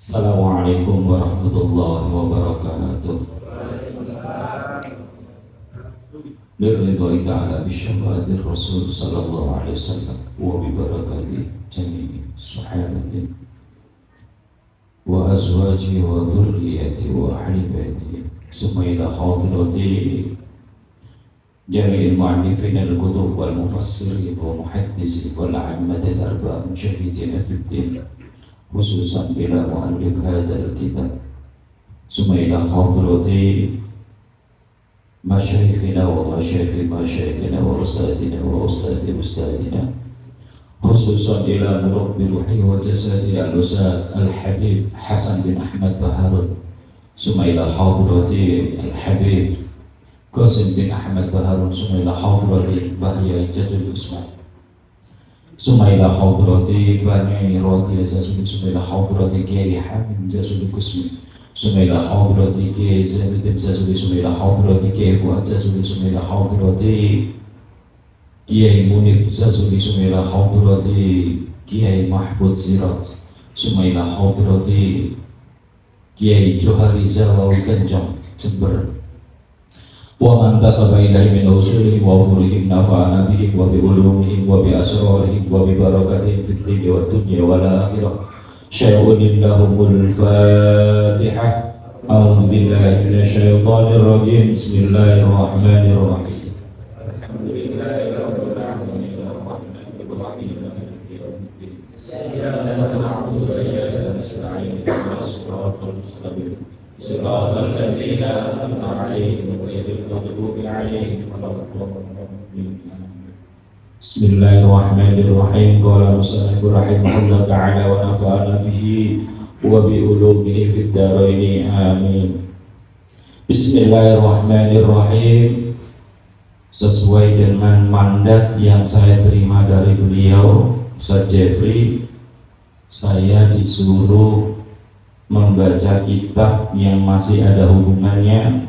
Assalamualaikum warahmatullahi wabarakatuh. Biridhai ta'ala bisyafaatir Rasul sallallahu alaihi wasallam wa bi barakati jami'i sahabatin wa azwaji wa dhurriyyati wa ahli baiti summa ila hadrati jami'il mu'allifin al-kutub wal mufassirin wa muhaddisin wal a'immatil arba'a mujahidin fid din khususan ila mu'allif hadzal kitab summa ila hadrati masyayikhina wa masyayikhina wa ustadina wa ustadina khususan ila murabbi ruhi wa jasadi al-ustad al-habib Hasan bin Ahmad Baharun summa ila hadrati al-habib Qasim bin Ahmad Baharun summa ila hadrati Bahya Jadul Usman summa ila hadrati Bani Radiyah Zasuli summa ila hadrati Kiai Hamid Zasuli Kusmi summa ila hadrati Kiai Zaid Zasuli summa ila hadrati Kiai Fuad Zasuli summa ila hadrati Kiai Munif Zasuli summa ila hadrati Kiai Mahfud Zirat summa ila hadrati Kiai Johari Zawawi Ganjong Jember wa man tasaba ilahi min usulihim wa furihim nafa'ana bihim wa bi ulumihim wa bi asrarihim wa bi barakatihim fid dunya wa dunya wal akhirah syai'un lahumul fatihah. A'udzu billahi minasy syaithanir rajim. Bismillahirrahmanirrahim. Alhamdulillahi rabbil alamin arrahmanir rahim maliki yaumiddin iyyaka na'budu wa iyyaka nasta'in ihdinas siratal mustaqim siratal ladzina an'amta 'alaihim ghairil maghdubi 'alaihim waladdallin. Bismillahirrahmanirrahim. Qala musannifur rahimahullah ta'ala wa nafa'ana bihi wa bi ulumihi fid dharain amin. Bismillahirrahmanirrahim. Sesuai dengan mandat yang saya terima dari beliau Ustaz Jeffrey, saya disuruh membaca kitab yang masih ada hubungannya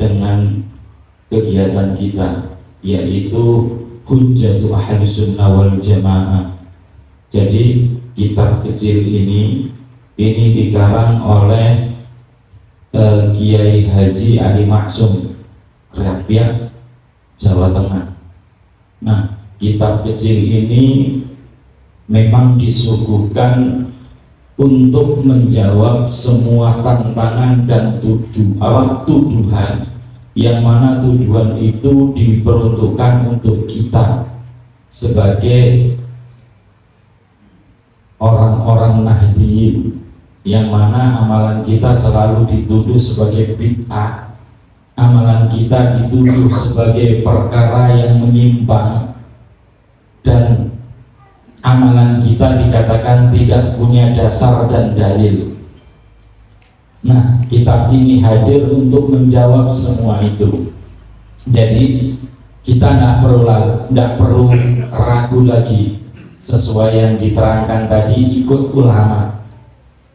dengan kegiatan kita, yaitu Hujjatu Ahli Sunnah wal Jamaah. Jadi kitab kecil ini dikarang oleh Kiai Haji Ali Maksum, Krapyak, Jawa Tengah. Nah, kitab kecil ini memang disuguhkan untuk menjawab semua tantangan dan tuduhan yang mana tuduhan itu diperuntukkan untuk kita sebagai orang-orang Nahdiyin, yang mana amalan kita selalu dituduh sebagai bid'ah, amalan kita dituduh sebagai perkara yang menyimpang, dan amalan kita dikatakan tidak punya dasar dan dalil. Nah, kitab ini hadir untuk menjawab semua itu. Jadi kita tidak perlu ragu lagi. Sesuai yang diterangkan tadi, ikut ulama.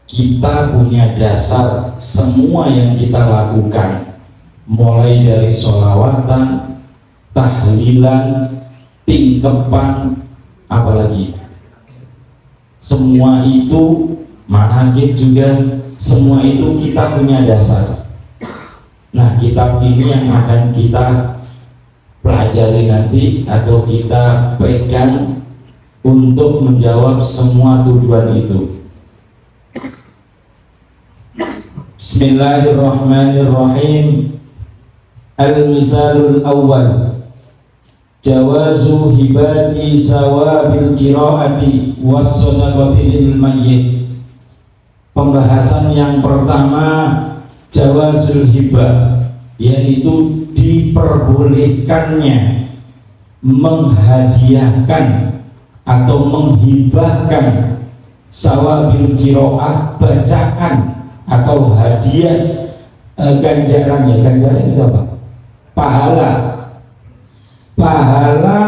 Kita punya dasar semua yang kita lakukan, mulai dari sholawatan, tahlilan, tingkepan, apalagi semua itu, manhaj juga, semua itu kita punya dasar. Nah, kitab ini yang akan kita pelajari nanti atau kita pegang untuk menjawab semua tuduhan itu. Bismillahirrahmanirrahim. Al-misalul awwal jawazu hibati sawabil qiraati was-sadaqati lil mayyit. Pembahasan yang pertama, jawazul hibah, yaitu diperbolehkannya menghadiahkan atau menghibahkan sawabil qiraah, bacaan atau hadiah, ganjaran itu apa? Pahala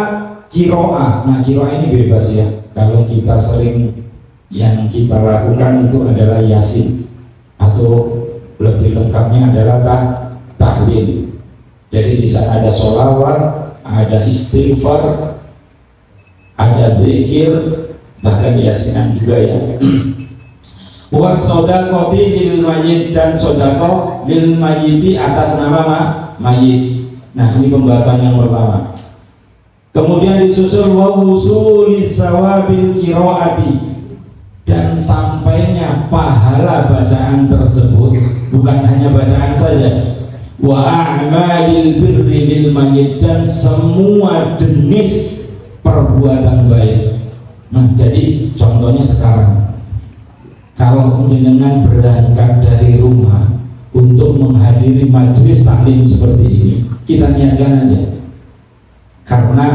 kiroah. Nah, kiroah ini bebas ya. Kalau kita sering, yang kita lakukan itu adalah yasin, atau lebih lengkapnya adalah tahlil. Jadi di sana ada sholawat, ada istighfar, ada zikir, bahkan yasinan juga ya. Wasodakoti lil mayit, dan sodako lil mayiti atas nama mayit. Nah, ini pembahasan yang pertama. Kemudian disusul wa wusuli sawabil qiraati, dan sampainya pahala bacaan tersebut, bukan hanya bacaan saja. Wa a'malil birri lil mayit, dan semua jenis perbuatan baik. Nah, jadi contohnya sekarang, kalau jenengan berangkat dari rumah untuk menghadiri majelis taklim seperti ini, kita niatkan aja. Karena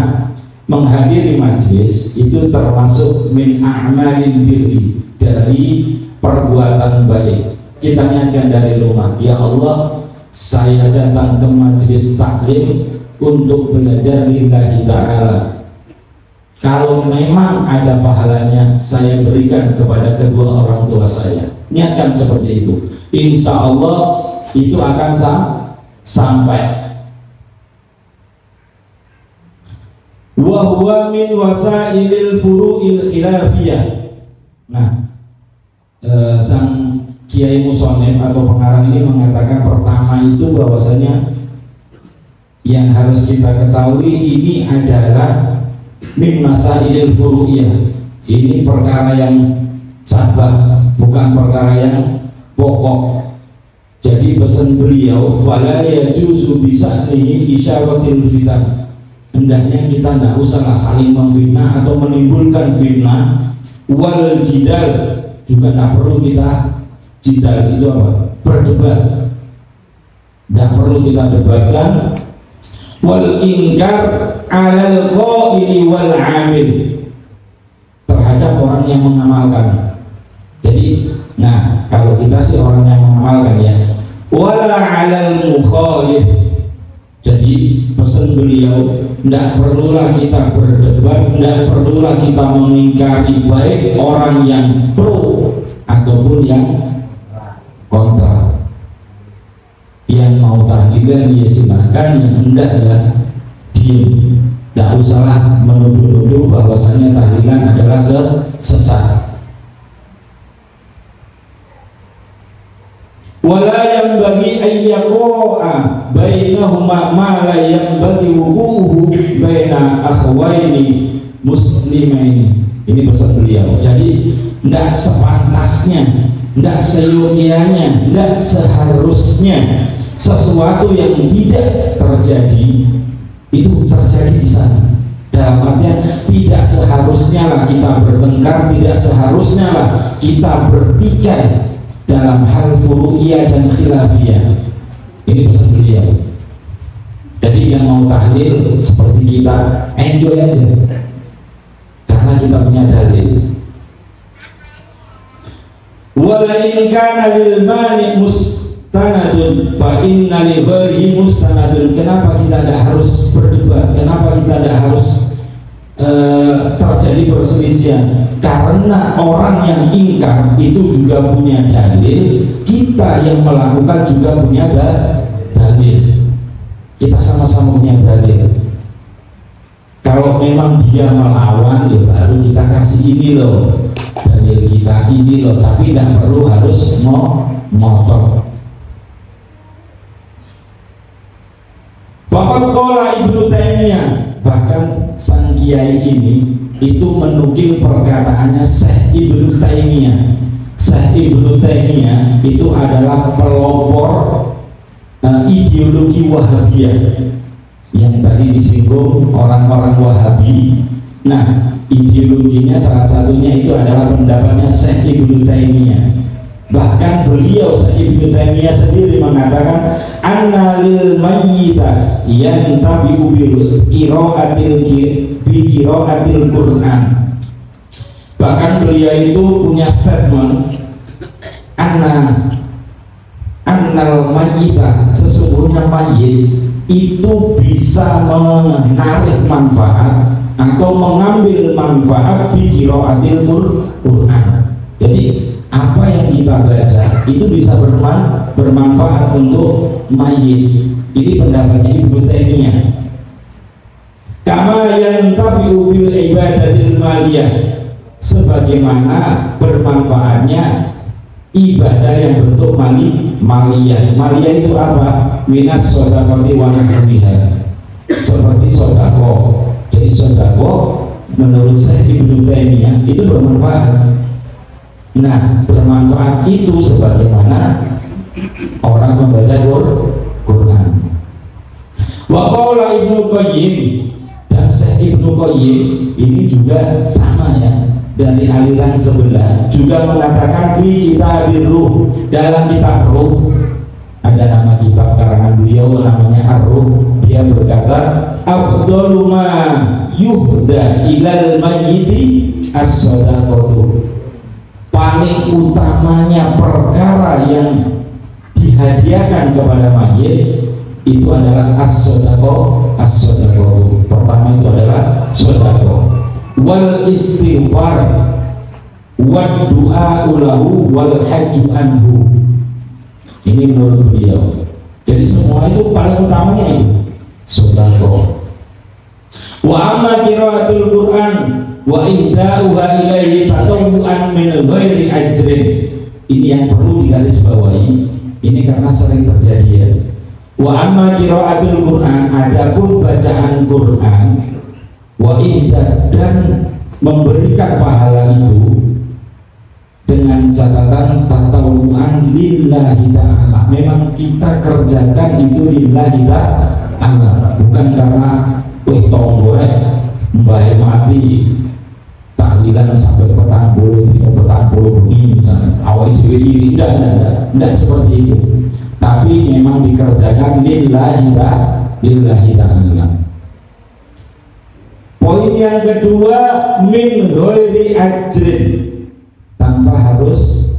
menghadiri majelis itu termasuk min a'malil birri, dari perbuatan baik. Kita niatkan dari rumah, ya Allah, saya datang ke majelis taklim untuk belajar lillahi ta'ala. Kalau memang ada pahalanya, saya berikan kepada kedua orang tua saya. Niatkan seperti itu, insya Allah itu akan sampai. Wa huwa min wasailil furu'il khilafiyah. Nah, sang Kiai Musonef atau pengarang ini mengatakan pertama itu bahwasanya yang harus kita ketahui ini adalah min masailil furu'iyah. Ini perkara yang cabang, bukan perkara yang pokok. Jadi pesan beliau, fala yajuzu bisa'nihi isyaratil fitan. Hendaknya kita tidak usah saling memfitnah atau menimbulkan fitnah. Wal jidal, juga tidak perlu kita jidal, itu apa? Berdebat, tidak perlu kita debatkan. Wal ingkar alal qaili wal amil, terhadap orang yang mengamalkan. Jadi, nah kalau kita sih orang yang mengamalkan ya. Wala alal mukhalif. Jadi pesan beliau, tidak perlulah kita berdebat, tidak perlulah kita mengingkari baik orang yang pro ataupun yang kontra. Yang mau tahlilan ya silahkan, yang enggak ya diam. Tidak usahlah menuduh-nuduh bahwasanya tahlilan adalah sesat. Wala yang bagi ayyaqa'a bainahuma ma la yang bagi wuquhu baina akhwaini muslimaini. Ini pesan beliau. Jadi tidak sepantasnya, tidak seyogianya, tidak seharusnya sesuatu yang tidak terjadi itu terjadi di sana. Dalam artian tidak seharusnya lah kita bertengkar, tidak seharusnya lah kita bertikai dalam hal furu'iyah dan khilafiyah. Ini pesan beliau. Jadi yang mau tahlil seperti kita, enjoy aja, karena kita punya dalil. Wala in kana lil mani mustanadun fa inna li ghairihi mustanadun. Kenapa kita tidak harus berdebat? Kenapa kita tidak harus terjadi perselisihan? Karena orang yang ingkar itu juga punya dalil, kita yang melakukan juga punya dalil. Kita sama-sama punya dalil. Kalau memang dia melawan, ya baru kita kasih ini loh, dalil kita ini loh, tapi tidak perlu harus motor. Bapak Qala Ibnu Taimiyah, bahkan sang kiai ini itu menukil perkataannya Syekh Ibnu Taimiyah. Syekh Ibnu Taimiyah itu adalah pelopor ideologi Wahabiyah yang tadi disinggung orang-orang Wahabi. Nah, ideologinya salah satunya itu adalah pendapatnya Syekh Ibnu Taimiyah. Bahkan beliau Syekh Ibnu Taimiyah sendiri mengatakan anna lil mayyita yantabi'u bil qira'atil Qur'an. Bahkan beliau itu punya statement annal mayyita, sesungguhnya mayit itu bisa menarik manfaat atau mengambil manfaat bi qira'atil Qur'an. Jadi apa yang kita baca itu bisa bermanfaat untuk mayit. Ini pendapatnya Ibnu Taimiyah. Kama yantafi'u bil ibadatil maliyah, sebagaimana bermanfaatnya ibadah yang bentuk maliyah. Maliyah itu apa? Minas sodaqati wa nahwiha, seperti sodako. Jadi sodako menurut Syekh Ibnu Taimiyah itu bermanfaat. Nah, bermanfaat itu sebagaimana orang membaca Quran. Wa qala Ibnu Qayyim, dan Syekh Ibnu Qayyim ini juga sama ya, dari aliran sebelah, juga mengatakan fi kitabir ruh, dalam kitab ruh, ada nama kitab karangan beliau namanya Ar-Ruh. Dia berkata, afdalu ma yuhda ilal mayyiti as-sadaqatu, paling utamanya perkara yang dihadiahkan kepada mayit itu adalah as-sadaqah. As-sadaqah pertama itu adalah sedekah, wal istighfar, wad du'a lahu, wal hajju anhu. Ini menurut beliau. Jadi semua itu paling utamanya itu sedekah. Wa amma qiraatul Qur'an wa ihda'uha ilaihi tatawu'an min ghairi ajrin. Ini yang perlu digarisbawahi, ini karena sering terjadi ya. Wa amma qiraatul Qur'an, adapun bacaan Quran, wa ihda, dan memberikan pahala itu dengan catatan tatawu'an lillahi ta'ala, memang kita kerjakan itu lillahi ta'ala, bukan karena tonggorek mbah mati tahlilan sampai petang bulu begini misalnya awal itu tidak seperti itu, tapi memang dikerjakan lillahi ta'ala. Poin yang kedua, min ghairi ajrin, tanpa harus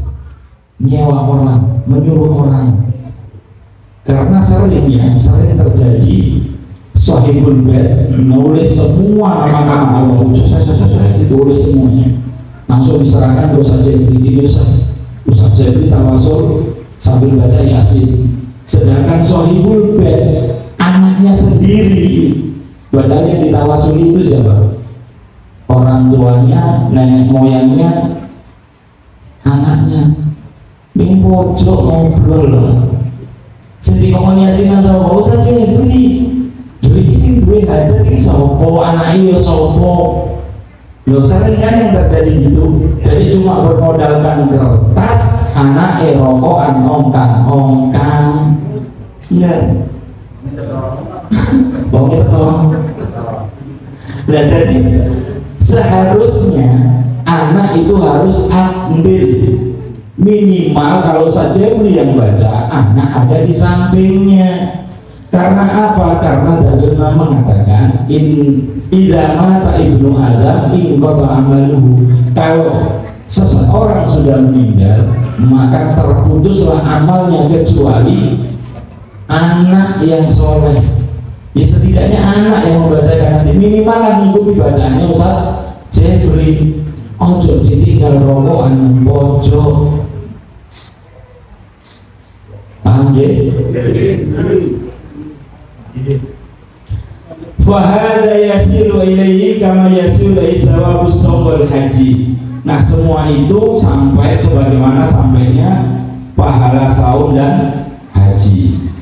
nyewa orang, menyuruh orang. Karena sering terjadi sahibul bait menulis semua nama-nama Allah, saya ditulis semuanya, langsung diserahkan ke Ustaz Jefri. Ini Ustaz Jefri tawasul sambil baca Yasin, sedangkan sahibul bait anaknya sendiri, padahal yang ditawasul itu siapa? Orang tuanya, nenek moyangnya, anaknya. Ning pojok ngobrol jadi ngomong Yasin sama Ustaz Jefri. Jadi sing duwe hajat iki sapa, anake yo sapa. Yo sering kan yang terjadi gitu. Jadi cuma bermodalkan kertas, anake rokokan ongkang. Iya. Bau tolong. Nah, jadi seharusnya anak itu harus ambil minimal, kalau saja yang baca, anak ada di sampingnya. Karena apa? Karena dalil mengatakan idza mata ibnu Adam in qata amaluhu, kalau seseorang sudah meninggal maka terputuslah amalnya kecuali anak yang soleh. Ya setidaknya anak yang membacakan, nanti minimal ngikuti bacaannya Ustaz Jefri. Ojo ditinggal rokokan pojok. Paham ya? Fahada yasilu ilaihi kama yasilu isawabu sawal haji. Nah semua itu sampai sebagaimana sampainya pahala saum dan haji.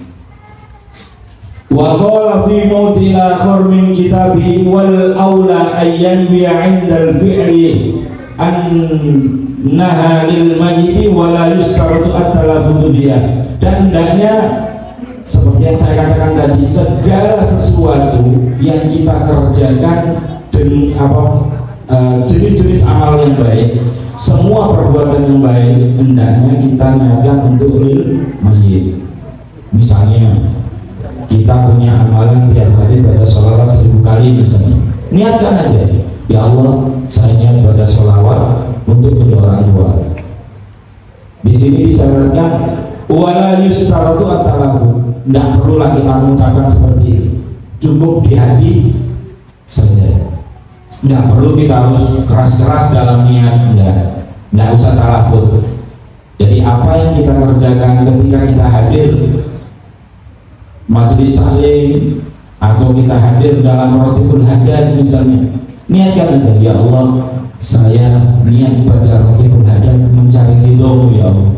Wa qala fi mawdil akhar min kitabi wal aula ayyan bi 'inda al-fi'li annaha lil mayyit wa la yustaratu at-talaffuz biha. Dan hendaknya seperti yang saya katakan tadi, segala sesuatu yang kita kerjakan dengan jenis-jenis amal yang baik, semua perbuatan yang baik hendaknya kita niatkan untuk lil mayyit. Misalnya kita punya amalan tiap hari baca sholawat 1000 kali misalnya, niatkan aja, ya Allah saya niat baca sholawat untuk kedua orang tua. Di sini disyaratkan wala yustaratu at-talaffuz, tidak perlulah kita mengucapkan seperti ini, cukup di hati saja, tidak perlu kita harus keras-keras dalam niat, tidak usah talaffuz. Jadi apa yang kita kerjakan ketika kita hadir majelis taklim atau kita hadir dalam Rotibul Haddad misalnya, niatkan aja, ya Allah saya niat baca Rotibul Haddad mencari ridhomu ya Allah.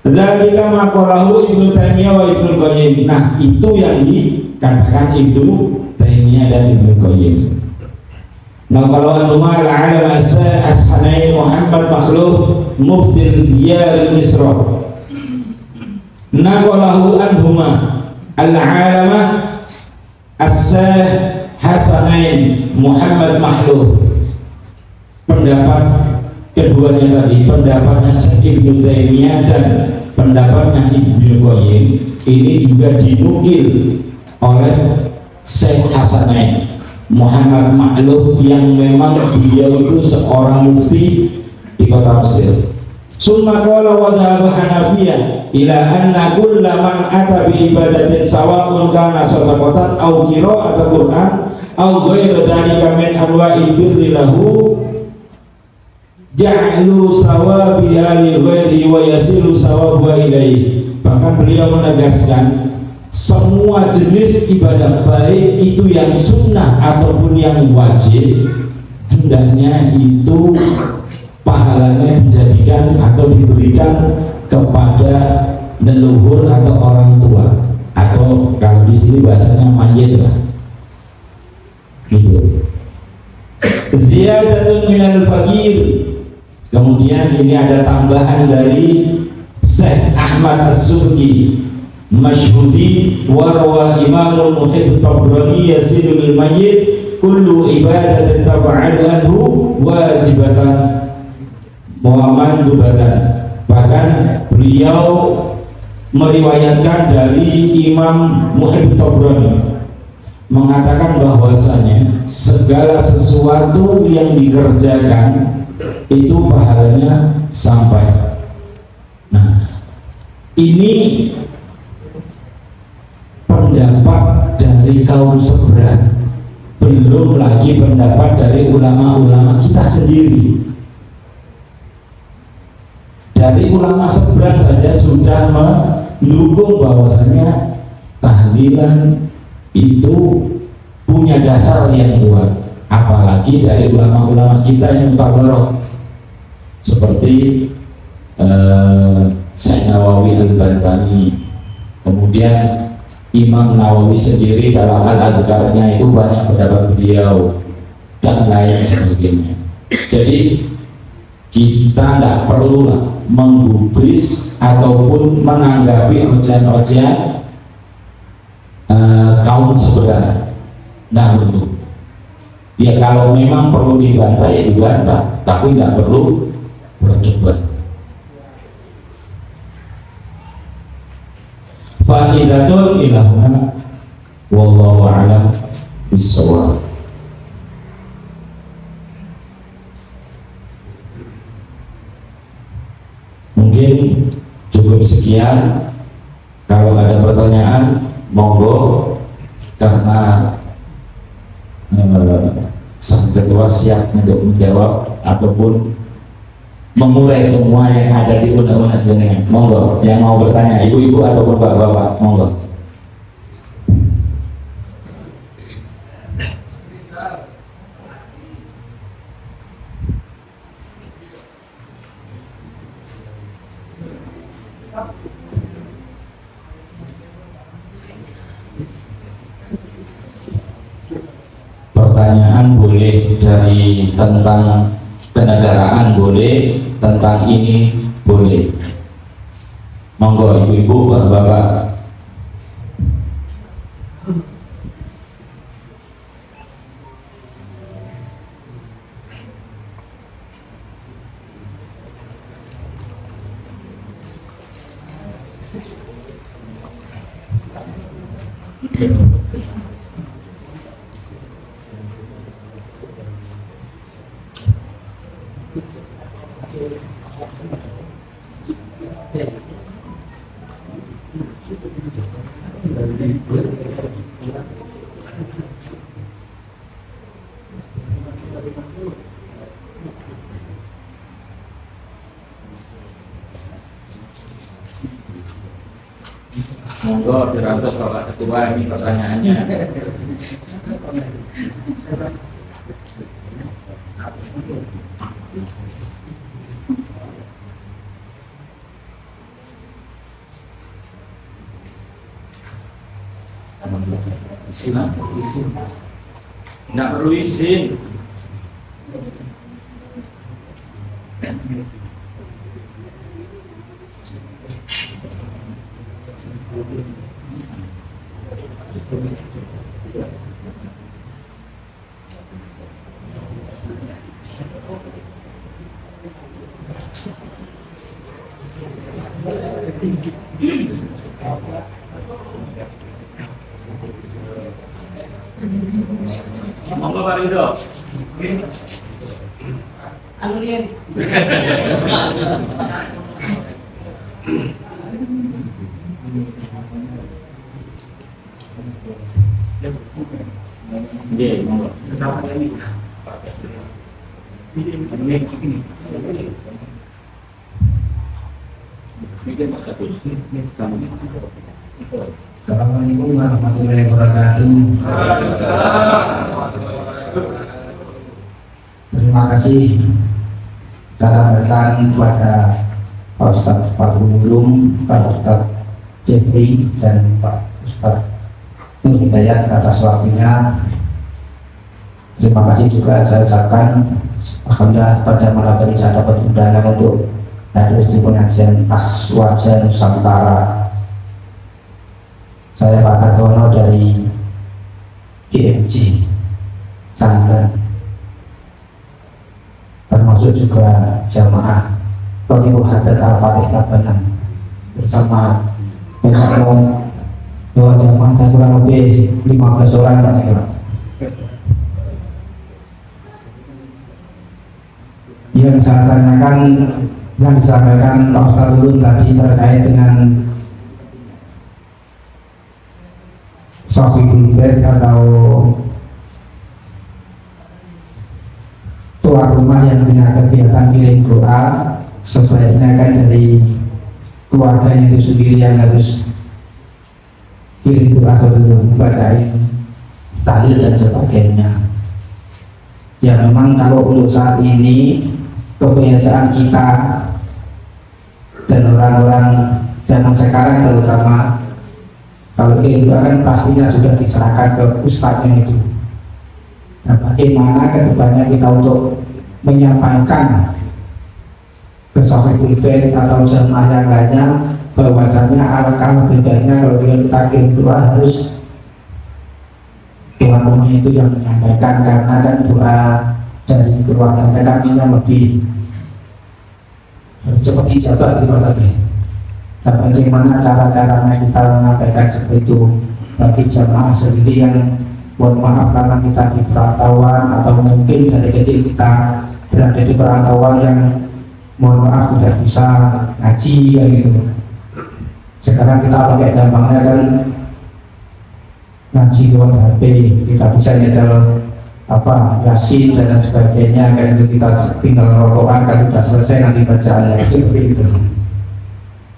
Dzalika maqalahu Ibnu Taimiyah wa Ibnu Qayyim. Nah, itu yang dikatakan Ibnu Taimiyah dan Ibnu Qayyim. Nah, kalau anuma al-alam as-Hanain Muhammad Makhluf Mufti Diyar Misra. Naqalahu anhuma al-alama as-Hasanain Muhammad Makhluf. Pendapat keduanya tadi, pendapatnya Syekh Ibnu Taimiyah dan pendapatnya Ibnu Qayyim ini juga dinukil oleh Syekh Hasanain Muhammad Makhluf yang memang beliau itu seorang mufti di kota Mesir. Summa qala wa dhahaba Hanafiyah ila anna kulla man ata bi ibadatin sawa'un kana sadaqatan aw qira'atan Qur'an aw ghairu dzalika min anwa'il birri lahu ja'alu sawabiha li ghairi wa yasilu sawabu ilaihi. Bahkan beliau menegaskan semua jenis ibadah baik itu yang sunnah ataupun yang wajib hendaknya itu pahalanya dijadikan atau diberikan kepada leluhur atau orang tua, atau kalau di sini bahasanya mayit lah gitu. Ziyadatun minal faqir. Kemudian ini ada tambahan dari Syekh Ahmad As-Subki Masyhudi warwa Imamul Muhib Tabrani yasidul mayyit kullu ibadatin tab'adu anhu wajibatan mu'amandubatan. Bahkan beliau meriwayatkan dari Imam Muhib Tabrani mengatakan bahwasanya segala sesuatu yang dikerjakan itu pahalanya sampai. Nah, ini pendapat dari kaum seberang, belum lagi pendapat dari ulama-ulama kita sendiri. Dari ulama seberang saja sudah mendukung bahwasanya tahlilan itu punya dasar yang kuat, apalagi dari ulama-ulama kita yang tabarok seperti Syekh Nawawi Al-Bantani, kemudian Imam Nawawi sendiri dalam Al-Adhkarnya itu banyak pendapat beliau dan lain sebagainya. Jadi kita tidak perlu menggubris ataupun menanggapi ocehan-ocehan kaum sebelah. Nah, betul. Ya kalau memang perlu dibantah ya dibantah, tapi tidak perlu berdebat. Fa'idatun ilahuna wallahu a'lam bissawab. Mungkin cukup sekian. Kalau ada pertanyaan monggo, karena sang ketua siap untuk menjawab ataupun mengurai semua yang ada di undang-undang jenengan. Monggo yang mau bertanya, ibu-ibu ataupun bapak-bapak, monggo. Pertanyaan boleh dari tentang kenegaraan boleh, tentang ini boleh. Monggo ibu-ibu, bapak-bapak. Monggo dirasa Bapak Ketua, ini pertanyaannya. Izin. Nggak perlu izin. Monggo Pak Ridho. Anu dia. Nggih, monggo. Assalamualaikum warahmatullahi wabarakatuh. Terima kasih saya sampaikan kepada Pak Ustadz Pak Ulum, Pak Ustadz Jeffrey dan Pak Ustadz Nur Hidayat atas waktunya. Terima kasih juga saya ucapkan alhamdulillah pada malam ini saya dapat undangan untuk hadir di pengajian Aswaja Nusantara. Saya Pak Kartono dari GMG Sangren, termasuk juga jamaah Rotibul Hadat Al-Fatih Tabanan bersama dua jamaah dan kurang lebih 15 orang Pak Kira. Yang saya tanyakan, yang disampaikan Pak Ustadz Ulum tadi terkait dengan Sofibul Bed atau tuan rumah yang punya kegiatan kirim doa, sebaiknya kan dari keluarganya itu sendiri yang harus kirim doa sebelum badain tahlil dan sebagainya. Ya memang kalau untuk saat ini kebiasaan kita dan orang-orang zaman sekarang terutama kalau kirim doa kan pastinya sudah diserahkan ke ustadznya itu. Nah, bagaimana kedepannya kita untuk menyampaikan ke Sofibul Bed atau jamaah yang lainnya bahwasanya alangkah bedanya kalau kita kirim doa harus tuan rumah itu yang menyampaikan, karena kan doa dari keluarganya kan lebih cepat dijawab gitu tadi. Dan bagaimana cara-caranya kita menyampaikan seperti itu bagi jamaah sendiri yang mohon maaf karena kita di perantauan atau mungkin dari kecil kita berada di perantauan yang mohon maaf tidak bisa ngaji ya gitu. Sekarang kita pakai gampangnya kan ngaji lewat HP, kita bisa nyetel apa Yasin dan lain sebagainya, kan itu kita tinggal rokokan kan sudah selesai nanti bacaannya seperti itu.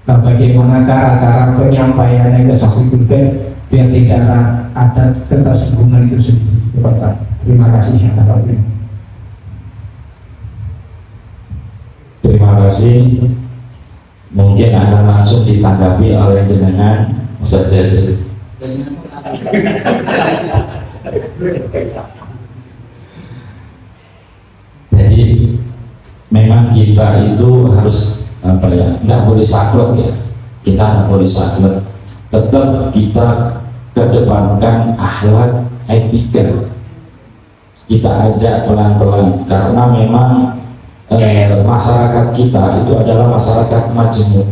Nah, bagaimana cara-cara penyampaiannya ke Sofibul Bed biar tidak ada ketersinggungan itu sendiri, Pak. Terima kasih atas waktunya. Terima kasih. Mungkin akan langsung ditanggapi oleh jenengan Ustaz Jafir. Jadi memang kita itu harus apa ya, nggak boleh saklek ya, kita nggak boleh saklek, tetap kita kedepankan akhlak etika, kita ajak pelan-pelan karena memang masyarakat kita itu adalah masyarakat majemuk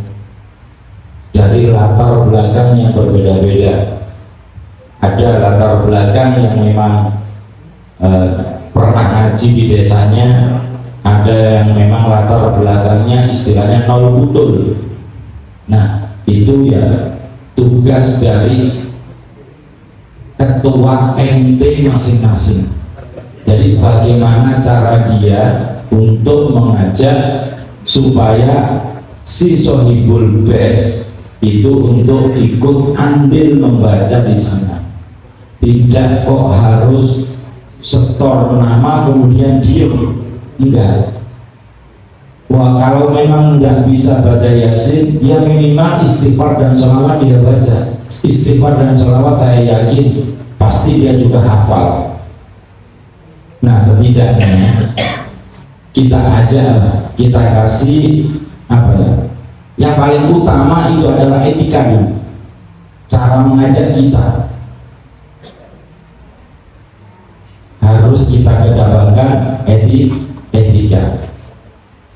dari latar belakang yang berbeda-beda. Ada latar belakang yang memang pernah ngaji di desanya, ada yang memang latar belakangnya istilahnya nol butul. Nah itu ya tugas dari ketua MT masing-masing. Jadi bagaimana cara dia untuk mengajak supaya si Sofibul Bed itu untuk ikut andil membaca di sana. Tidak kok harus setor nama kemudian diem, enggak. Wah, kalau memang nggak bisa baca Yasin, ya minimal istighfar dan sholawat dia baca. istighfar dan sholawat saya yakin pasti dia juga hafal. Nah, setidaknya kita ajar, kita kasih apa ya? Yang paling utama itu adalah etika dulu. Cara mengajar kita harus kita kedepankan etika.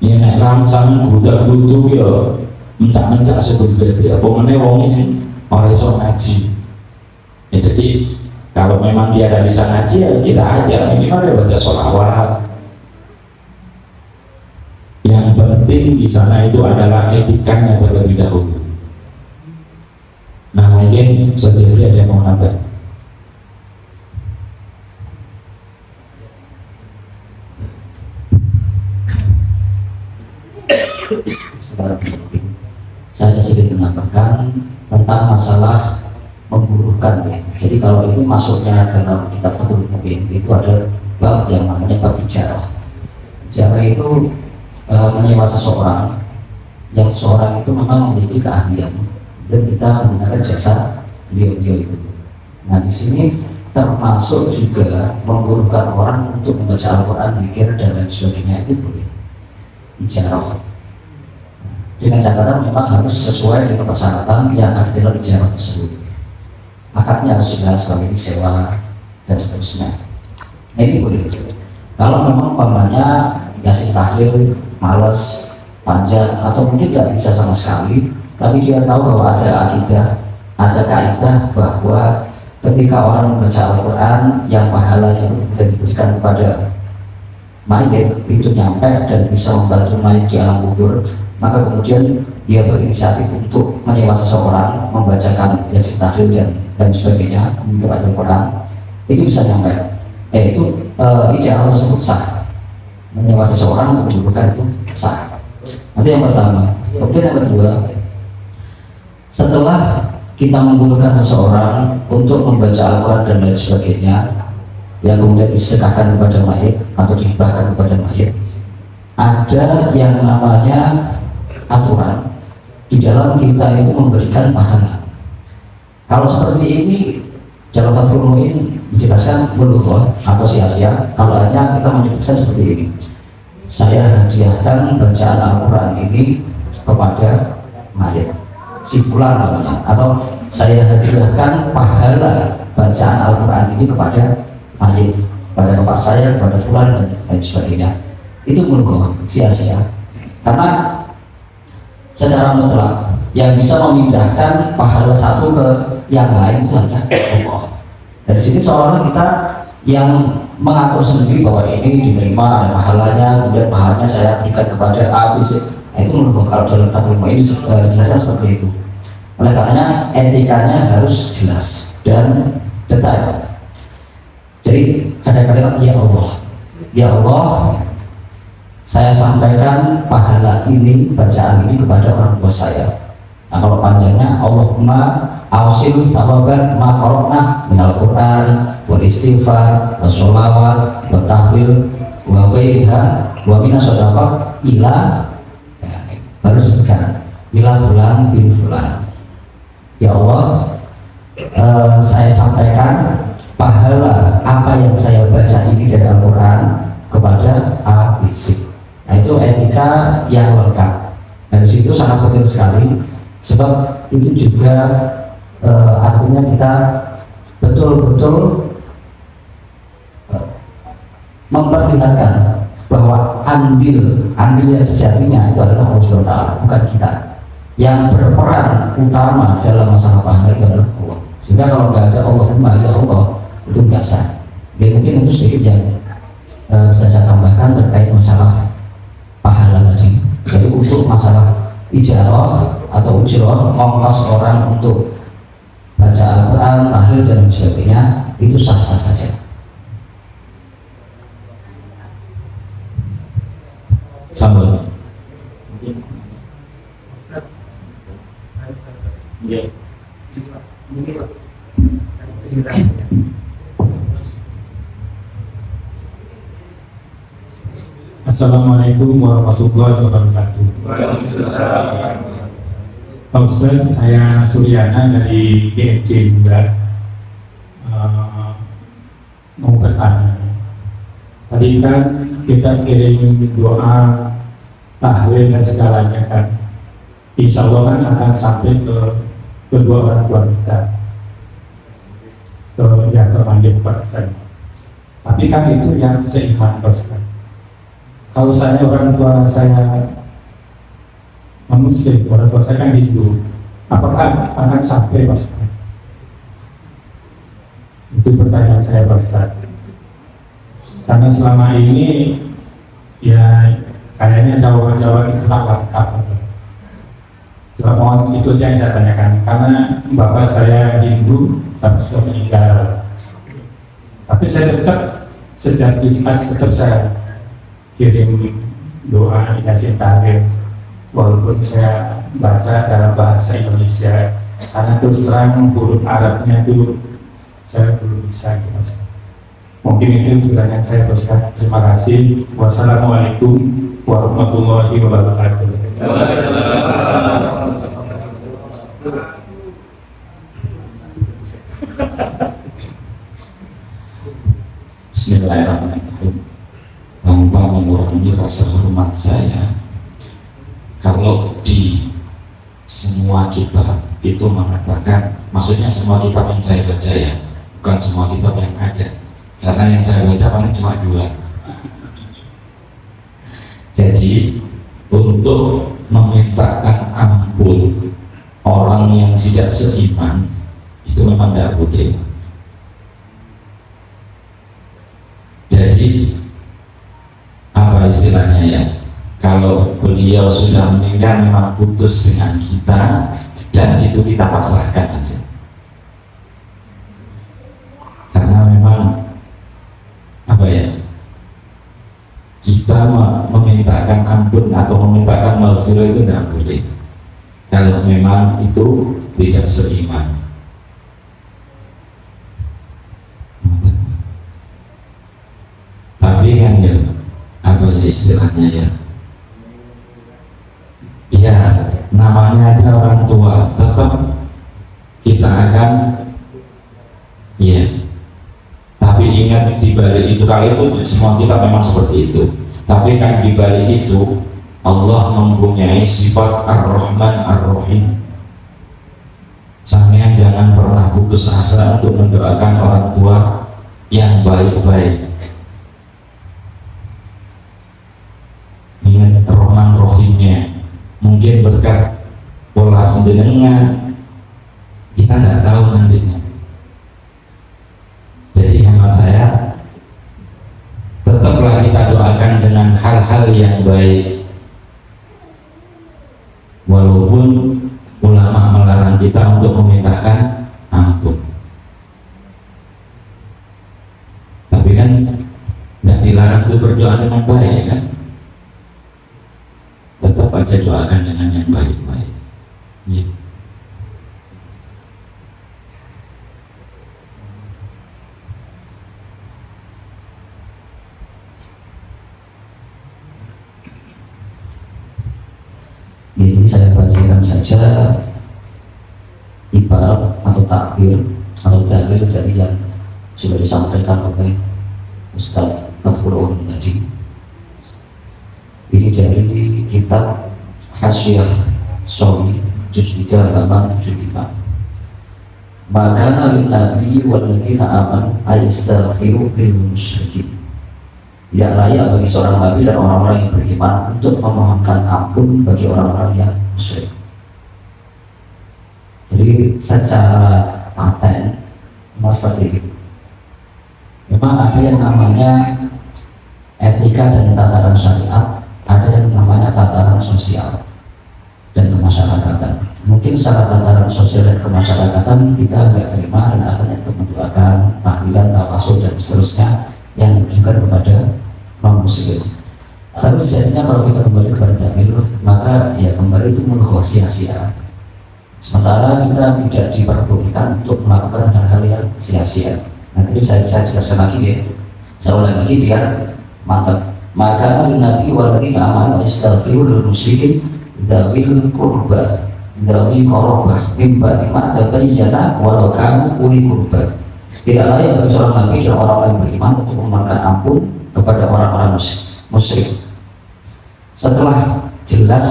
Ini nek rancang budak-budak ya mencak-mencak sebegede apa meneh wong sing ora iso ngaji. Ya, jadi kalau memang dia tidak bisa ngaji ya kita ajar, minimal dia baca sholawat. Yang penting di sana itu adalah etikanya terlebih dahulu. Nah, mungkin saja ada yang mau nambah. Saya sedikit menambahkan tentang masalah memburukan ya. Jadi kalau ini masuknya dalam kitab Fathul Mubin itu ada bab yang namanya bab ijarah. Ijarah itu menyewa seseorang yang seseorang itu memang memiliki keahlian dan kita menggunakan jasa beliau itu. Nah, di sini termasuk juga memburukan orang untuk membaca Al-Quran, zikir dan lain sebagainya, itu boleh ijarah. Dengan catatan memang harus sesuai dengan persyaratan yang ada dalam ijarah tersebut. Akadnya harus jelas sebagai disewa dan seterusnya. Nah, ini boleh. Kalau memang umpamanya kasih tahlil malas, panjang, atau mungkin tidak bisa sama sekali, tapi dia tahu bahwa ada akidah, ada kaidah bahwa ketika orang membaca Al-Quran yang pahalanya itu sudah diberikan kepada mayit itu nyampe dan bisa membantu mayit di alam kubur, maka kemudian dia berinisiatif untuk menyewa seseorang membacakan yasin tahlil dan sebagainya membaca Al-Quran, itu bisa nyampe. Itu ijarah tersebut sah. Menyewa seseorang untuk dibuka itu sah. Itu yang pertama. Kemudian yang kedua, setelah kita menggunakan seseorang untuk membaca Al-Quran dan lain sebagainya, yang kemudian disedekahkan kepada mayit atau dihibahkan kepada mayit, ada yang namanya aturan di dalam kita itu memberikan pahala. Kalau seperti ini dalam Fathul Mu'in dijelaskan bulughah atau sia-sia kalau hanya kita menyebutkan seperti ini, saya hadiahkan bacaan Al-Quran ini kepada mayit si fulan namanya, atau saya hadiahkan pahala bacaan Al-Quran ini kepada mayit, pada bapak saya, kepada fulan dan lain sebagainya. Itu bulughah, sia-sia. Karena secara mutlak yang bisa memindahkan pahala satu ke yang lain itu hanya Allah. Dari sini seolah kita yang mengatur sendiri bahwa ini diterima ada pahalanya, kemudian pahalanya saya berikan kepada A, B, C. Nah, itu menurut kalau dalam Fathul Mu'in dijelaskan seperti itu. Oleh karenanya etikanya harus jelas dan detail. Jadi ada kalimat ya Allah, ya Allah, saya sampaikan pahala ini, bacaan ini kepada orang tua saya. Nah, kalau panjangnya Allahumma ausil tawaban ma qara'na minal Qur'an wal istighfar wa sholawat wa tahlil wa ghairiha wa minas shadaqah ila, baru sebutkan ila fulan bin fulan. Ya Allah, saya sampaikan pahala apa yang saya baca ini dari Al-Quran kepada A, B, C. Nah, itu etika yang lengkap. Dari situ sangat penting sekali, sebab itu juga artinya kita betul-betul memperlihatkan bahwa andil yang sejatinya itu adalah Allah SWT, bukan kita. Yang berperan utama dalam masalah pahala itu adalah Allah. Sehingga kalau nggak ada Allahumma ya Allah, itu biasa. Ya, mungkin itu sedikit yang bisa saya tambahkan terkait masalah pahala tadi. Jadi untuk masalah ijarah atau ujroh, ongkos orang untuk baca Al-Quran, tahlil dan sebagainya, itu sah-sah saja. Sambal. Assalamualaikum warahmatullahi wabarakatuh. Pak Ustadz, saya Suryana dari GMC juga mau bertanya. Tadi kan kita kirim doa, tahlil dan segalanya kan, insya Allah kan akan sampai ke kedua orang tua kita, ke yang termanggil Pak. Tapi kan itu yang seiman Pak Ustadz. Kalau saya orang tua saya Muslim, orang tua saya kan Hindu, apakah akan sampai Pak Ustaz? Itu pertanyaan saya Pak Ustaz. Karena selama ini ya kayaknya jawaban-jawaban itu lengkap. Cuma mohon itu yang saya tanyakan, karena bapak saya Hindu tapi sudah meninggal. Tapi saya tetap setiap Jumat tetap saya kirim doa Yasin Tahrir, walaupun saya baca dalam bahasa Indonesia, karena terus terang huruf Arabnya itu saya belum bisa. Mungkin itu pertanyaan saya Ustaz. Terima kasih. Wassalamualaikum warahmatullahi wabarakatuh. Bismillahirrahmanirrahim. Tanpa mengurangi rasa hormat saya, kalau di semua kitab itu mengatakan, maksudnya semua kitab yang saya baca ya, bukan semua kitab yang ada, karena yang saya baca paling cuma 2. Jadi untuk memintakan ampun orang yang tidak seiman itu memang tidak boleh. Jadi apa istilahnya ya, kalau beliau sudah meninggal memang putus dengan kita, dan itu kita pasrahkan aja, karena memang apa ya, kita memintakan ampun atau memintakan maghfirah itu tidak boleh kalau memang itu tidak seiman. Tapi kan ya, apa ya istilahnya ya, ya namanya aja orang tua, tetap kita akan ya. Tapi ingat, di balik itu, kali itu semua kita memang seperti itu, tapi kan di balik itu Allah mempunyai sifat Ar-Rahman Ar-Rahim. Sampean jangan pernah putus asa untuk mendoakan orang tua yang baik-baik. Ingat Rahman Rahimnya, mungkin berkat pola sendengan kita tidak tahu nantinya. Jadi hemat saya, tetaplah kita doakan dengan hal-hal yang baik, walaupun ulama melarang kita untuk memintakan ampun. Tapi kan tidak dilarang untuk berdoa dengan baik kan, tetap aja doakan dengan yang baik-baik ya. Ini saya bacakan saja ibarat atau takbir atau dalil dari yang sudah disampaikan oleh Ustaz Fathur tadi. Ini dari kitab Hasyiah Shawi juz 3 halaman 75. Maka Nabi walladzina amanu ayastaghfiru lil musyrikin. Tidak layak bagi seorang nabi dan orang-orang yang beriman untuk memohonkan ampun bagi orang-orang yang musyrik. Jadi secara paten memang seperti itu. Memang ada yang namanya etika dan tataran syariat, ada yang namanya tataran sosial dan kemasyarakatan. Mungkin secara tataran sosial dan kemasyarakatan kita nggak terima dan akhirnya untuk mendoakan tahlilan, tawasul dan seterusnya yang ditujukan kepada non muslim. Tapi sejatinya kalau kita kembali kepada dalil, maka ya kembali itu menurut sia-sia. Sementara kita tidak diperbolehkan untuk melakukan hal-hal yang sia-sia. Nanti saya jelaskan lagi ya, saya ulang lagi biar mantap. Maka Nabi walladzina amanu yastaghfiru lil musyrikin dzawil qurba dari korobah mimba timah tabayyana walau kamu uli kurba. Tidak layak bagi seorang nabi dan orang-orang beriman untuk memohonkan ampun kepada orang-orang musyrik setelah jelas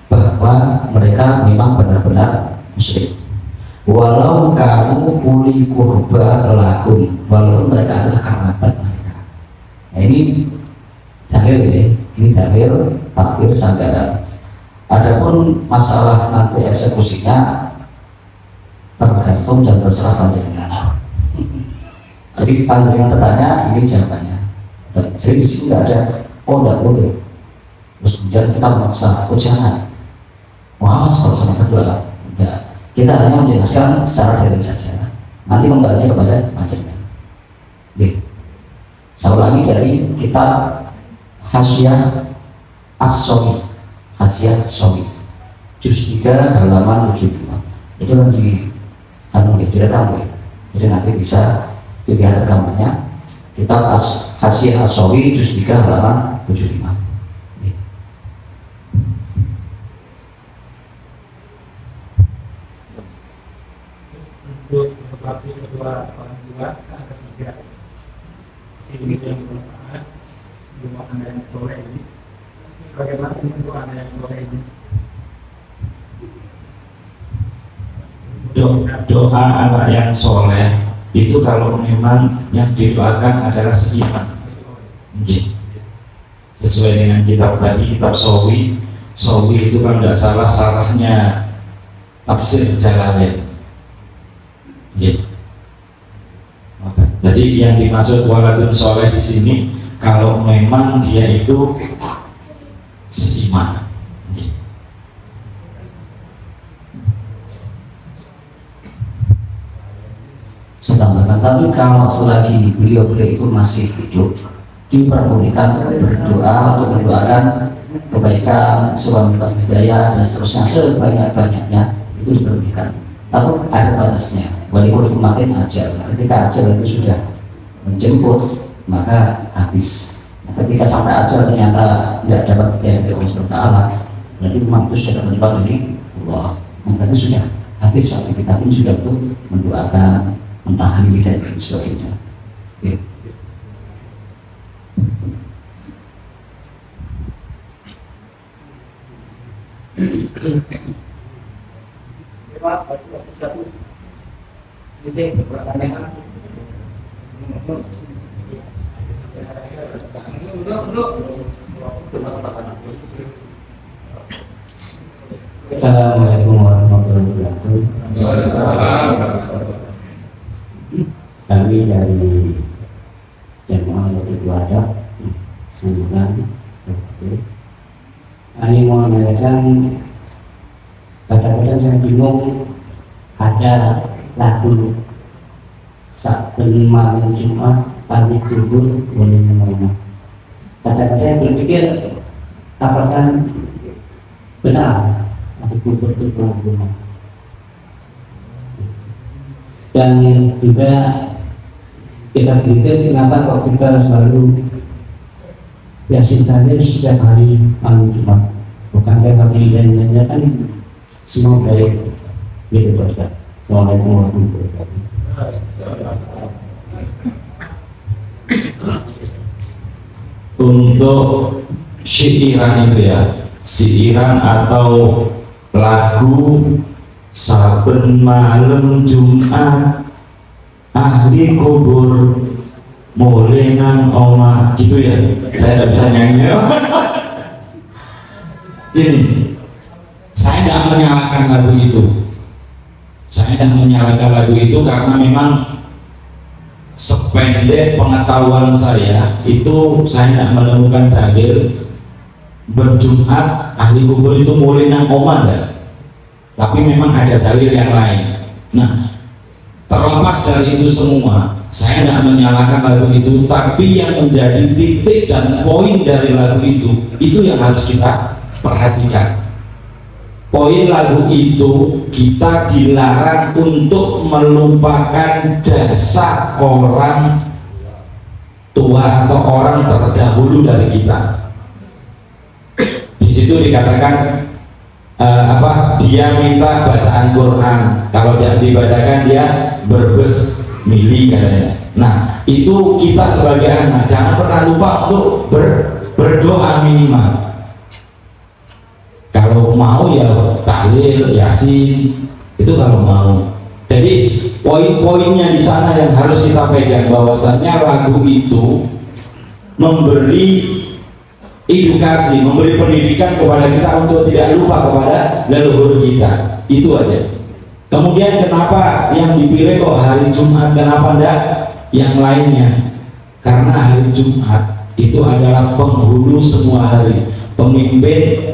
bahwa mereka memang benar-benar musyrik. Walau kamu uli kurba lakum, walaupun mereka adalah kerabat mereka. Nah, ini dalil ya, ini dalil takdir sandaran. Adapun masalah nanti eksekusinya tergantung dan terserah panjenengan. Jadi panjenengan bertanya, ini jawabannya. Jadi di sini nggak ada, oh nggak boleh. Terus kemudian kita memaksa, oh jangan. Awas kalau sama kedua, enggak. Kita hanya menjelaskan secara detail saja. Nanti kembalinya kepada panjenengan. Oke. Saya ulangi dari kitab Hasyiah As-Sawi, Hasyiah As-Sawi, juz 3 halaman 75. Itu yang direkam ya. Jadi nanti bisa dilihat rekamannya. Kitab Hasyiah As-Sawi, juz 3 halaman 75. Untuk berbakti kedua orang tua ada 3. Ini yang pertama, doa anak yang soleh ini. Bagaimana doa anak yang soleh ini? Doa anak yang soleh itu kalau memang yang didoakan adalah seiman. Okay. Sesuai dengan kitab tadi, kitab Sawi itu kan tidak salah salahnya tafsir Jalalain. Yeah. Jadi yang dimaksud waladun soleh di sini kalau memang dia itu seiman. Okay. Sedangkan tapi kalau selagi beliau itu masih hidup, diperbolehkan berdoa untuk mendoakan kebaikan, suami hidayah dan seterusnya sebanyak-banyaknya, itu diperbolehkan. Tapi ada batasnya. Walaupun kemarin ajal, ketika ajal itu sudah menjemput, maka habis. Ketika sampai ajal ternyata tidak dapat hidayah dari Allah SWT, berarti memang itu sudah terlibat dari Allah. Berarti sudah habis waktu kita pun sudah untuk mendoakan, mentahli dan lain sebagainya. Oke. Assalamualaikum warahmatullahi wabarakatuh. Kami dari Jemaah Latul Adab Sembilan. Kami mau menanyakan, kadang-kadang yang bingung ada lagu saben malam Jumat kami kubur boleh mana. Kadang-kadang berpikir apakah benar ada kubur itu lagu. Dan juga kita pikir kenapa kok kita selalu Yasin Tahir setiap hari malam Jumat, bukankah kami janjinya kan semua baik gitu Pak. Assalamualaikum warahmatullahi wabarakatuh. Untuk syiiran itu ya, syiiran atau lagu saben malam Jumat ahli kubur mulai nang omah gitu ya. Saya tidak bisa nyanyi. Gini, saya tidak menyalahkan lagu itu. Saya tidak menyalahkan lagu itu karena memang sependek pengetahuan saya itu saya tidak menemukan dalil berjumat ahli kubur itu mulai nang omah dah. Tapi memang ada dalil yang lain. Nah, terlepas dari itu semua, saya tidak menyalahkan lagu itu, tapi yang menjadi titik dan poin dari lagu itu yang harus kita perhatikan. Poin lagu itu, kita dilarang untuk melupakan jasa orang tua atau orang terdahulu dari kita. Di situ dikatakan dia minta bacaan Quran, kalau tidak dibacakan dia berbes mili katanya. Nah, itu kita sebagai anak jangan pernah lupa untuk berdoa minimal. Kalau mau ya tahlil, yasin, itu kalau mau. Jadi poin-poinnya di sana yang harus kita pegang, bahwasanya lagu itu memberi edukasi, memberi pendidikan kepada kita untuk tidak lupa kepada leluhur kita. Itu aja. Kemudian kenapa yang dipilih kok hari Jumat, kenapa enggak yang lainnya? Karena hari Jumat itu adalah penghulu semua hari, pemimpin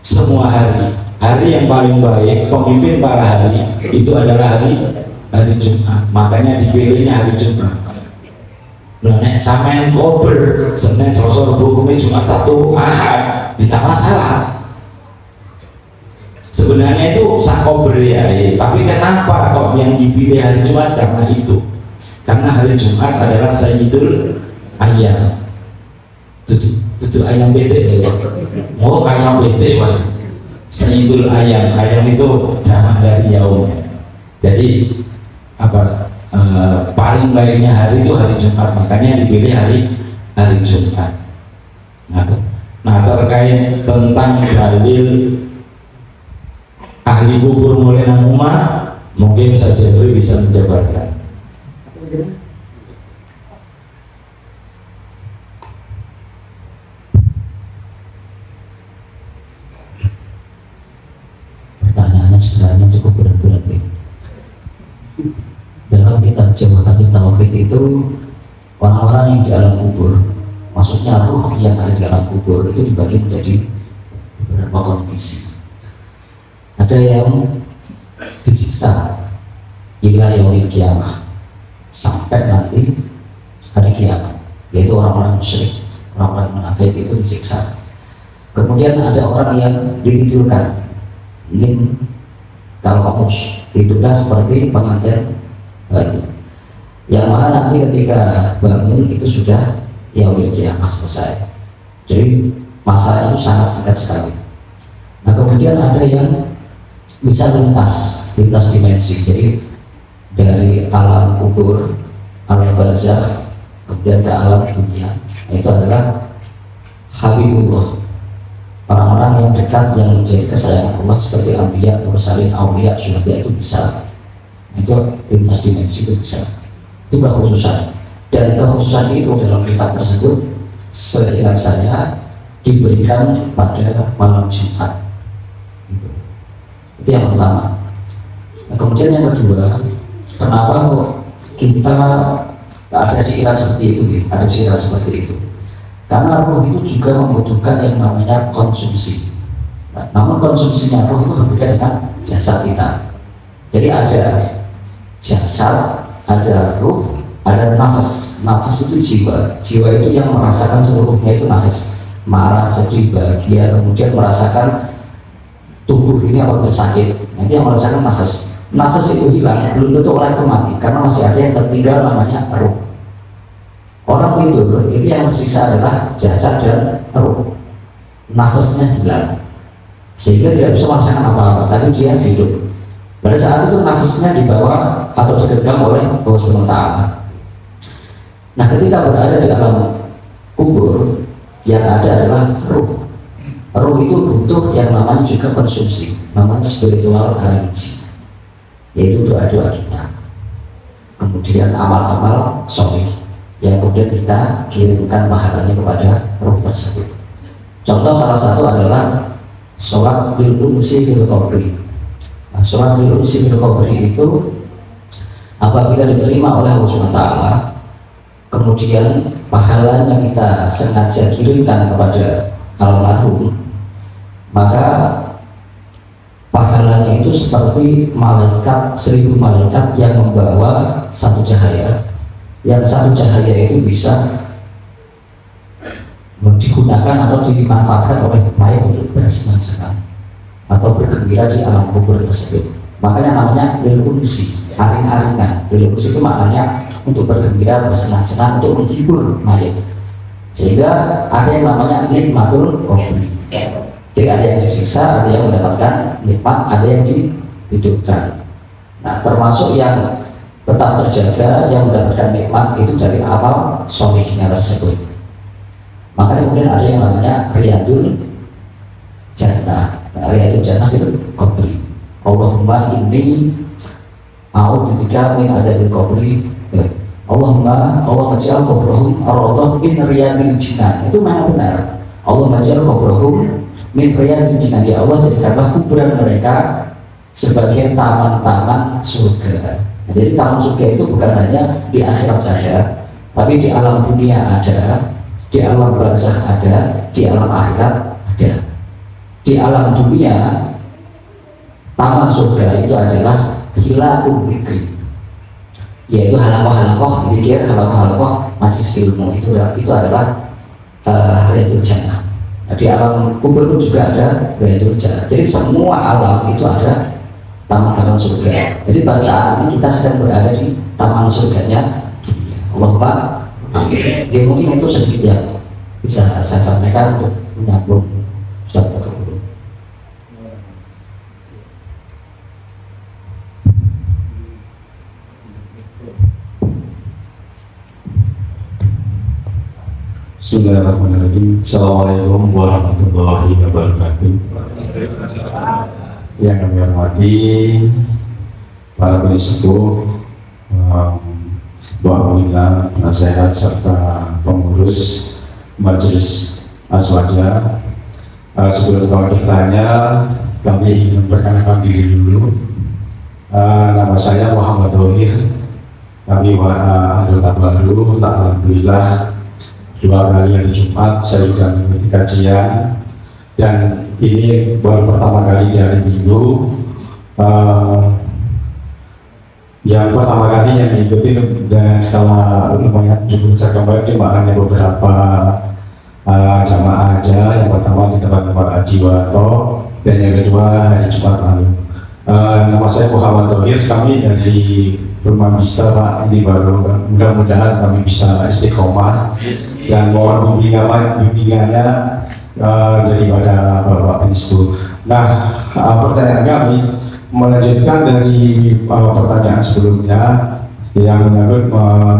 semua hari. Hari yang paling baik, pemimpin para hari itu adalah hari Jumat. Makanya dipilihnya hari Jumat. Nek sampean kober Senin, Selasa, Rabu, Kamis, Jumat, Sabtu, Ahad, tidak masalah. Sebenarnya itu sak kober ya, tapi kenapa kok yang dipilih hari Jumat? Karena itu, karena hari Jumat adalah Sayyidul Ayam. Tutu ayam bete, mau ayam bete mas. Sayyidul Ayam, ayam itu jamak dari yaum. Jadi apa? Paling baiknya hari itu hari Jumat, makanya dipilih hari Jumat. Nah, terkait tentang dalil ahli kubur mulai nang umah, mungkin Ustaz Jeffrey bisa menjabarkan. Pertanyaannya sebenarnya cukup berat-berat ya. Dalam kitab Jawaharatul Tauhid itu orang-orang yang di alam kubur, maksudnya ruh yang ada di alam kubur itu dibagi menjadi beberapa kondisi. Ada yang disiksa hingga yaumil kiamah, sampai nanti hari kiamat, yaitu orang-orang musyrik, orang-orang munafik itu disiksa. Kemudian ada orang yang ditidurkan, ini kalau kamu tidurlah seperti pengantin baru, yang mana nanti ketika bangun itu sudah yaumil kiamah selesai. Jadi masa itu sangat singkat sekali. Nah, kemudian ada yang bisa lintas dimensi, jadi dari alam kubur, alam barzakh, kemudian ke alam dunia. Nah, itu adalah Habibullah, orang-orang yang dekat yang menjadi kesayangan Allah seperti Anbiya, Mursalin, Auliya, Syuhada itu bisa. Itu lintas dimensi itu bisa. Itu kekhususan, dan kekhususan itu dalam kitab tersebut seingat saya diberikan pada malam Jumat. Itu yang pertama. Nah, kemudian yang kedua, kenapa kok kita ada sikap seperti itu? Ada sikap seperti itu karena roh itu juga membutuhkan yang namanya konsumsi. Nah, namun konsumsinya roh itu berbeda dengan jasad kita. Jadi ada jasad, ada ruh, ada nafas. Nafas itu jiwa. Jiwa itu yang merasakan seluruhnya, itu nafas. Marah, sedih, bahagia, kemudian merasakan tubuh ini apabila sakit, nanti yang merasakan nafas. Nafas itu hilang, belum tentu orang itu mati, karena masih ada yang tertinggal namanya ruh. Orang tidur itu yang tersisa adalah jasad dan ruh. Nafasnya hilang, sehingga tidak bisa merasakan apa-apa, tapi dia hidup. Pada saat itu nafasnya dibawa atau digenggam oleh Allah SWT. Nah, ketika berada di alam kubur, yang ada adalah ruh. Ruh itu butuh yang namanya juga konsumsi, namanya spiritual energy, yaitu doa-doa kita, kemudian amal-amal soleh yang kemudian kita kirimkan pahalanya kepada ruh tersebut. Contoh salah satu adalah sholat bil unsi fil qabri. Nah, sholat bil unsi fil qabri itu apabila diterima oleh Allah SWT, kemudian pahalanya kita sengaja kirimkan kepada almarhum, maka pahalanya itu seperti malaikat, 1000 malaikat yang membawa satu cahaya, yang satu cahaya itu bisa digunakan atau dimanfaatkan oleh mayat untuk bersenang-senang atau bergembira di alam kubur tersebut. Makanya namanya lil unsi, aring-aringan. Lil unsi itu maknanya untuk bergembira, bersenang-senang, untuk menghibur mayat. Sehingga ada yang namanya nikmatul qabri. Jadi ada yang disiksa, ada yang mendapatkan nikmat, ada yang dihidupkan. Nah, termasuk yang tetap terjaga, yang mendapatkan nikmat itu dari amal solihnya tersebut. Makanya kemudian ada yang namanya Riyadul Jannah. Riyadul Jannah itu kubri. Allahumma inni a'udzubika min adzabil kubri. Allah majal kubrahum ar-rawdah min riyadil jinan. Itu memang benar. Allah majal kubrahum min riyadil jinan. Ya Allah, jadikanlah kuburan mereka sebagai taman-taman surga. Jadi taman surga itu bukan hanya di akhirat saja, tapi di alam dunia ada, di alam barzakh ada, di alam akhirat ada. Di alam dunia, taman surga itu adalah hilakul dzikri, yaitu halakoh-halakoh dzikir, halakoh-halakoh majelis ilmu. Itu adalah Riyadul Jannah. Nah, di alam kubur juga ada Riyadul Jannah. Jadi semua alam itu ada taman-taman surga. Jadi pada saat ini kita sedang berada di taman surganya dunia. Allahumma amin. Ya, mungkin itu sedikit yang bisa saya sampaikan untuk menyambung Ustaz tersebut. Bismillahirrahmanirrahim. Assalamualaikum warahmatullahi wabarakatuh. Yang kami hormati para penyesepuh, Bapak penasehat serta pengurus Majelis Aswaja. Sebelum kami bertanya, kami ingin memperkenalkan diri dulu. Nama saya Muhammad Dohir. Kami anggota baru. Alhamdulillah 2 kali hari Jumat saya sudah mengikuti kajian, dan ini baru pertama kali di hari Minggu. Yang pertama kali yang mengikuti dengan skala lumayan cukup terkembang, cuma hanya beberapa jamaah aja. Yang pertama di tempat Pak Haji Wato, dan yang kedua hari Jumat lalu. Nama saya Muhammad Dohir, kami dari Rumah Mista Pak. Ini baru, mudah-mudahan kami bisa istiqomah dan mohon bimbingannya daripada Bapak Penyesepuh. Nah, pertanyaan kami melanjutkan dari pertanyaan sebelumnya yang menyangkut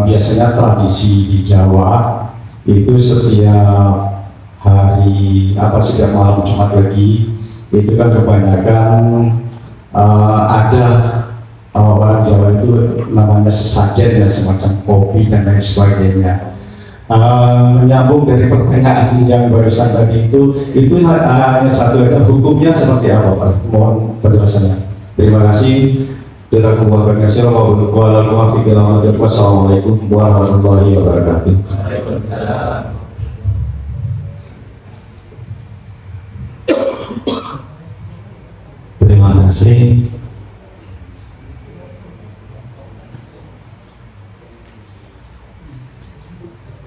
biasanya tradisi di Jawa itu setiap hari setiap malam Jumat lagi itu kan kebanyakan ada orang Jawa itu namanya sesajen, ya, semacam kopi dan lain sebagainya. Menyambung dari pertanyaan yang barusan tadi itu hanya satu aja, hukumnya seperti apa Pak? Mohon penjelasannya. Terima kasih. Jazakumullah khairan. Wassalamualaikum warahmatullahi wabarakatuh. Terima kasih.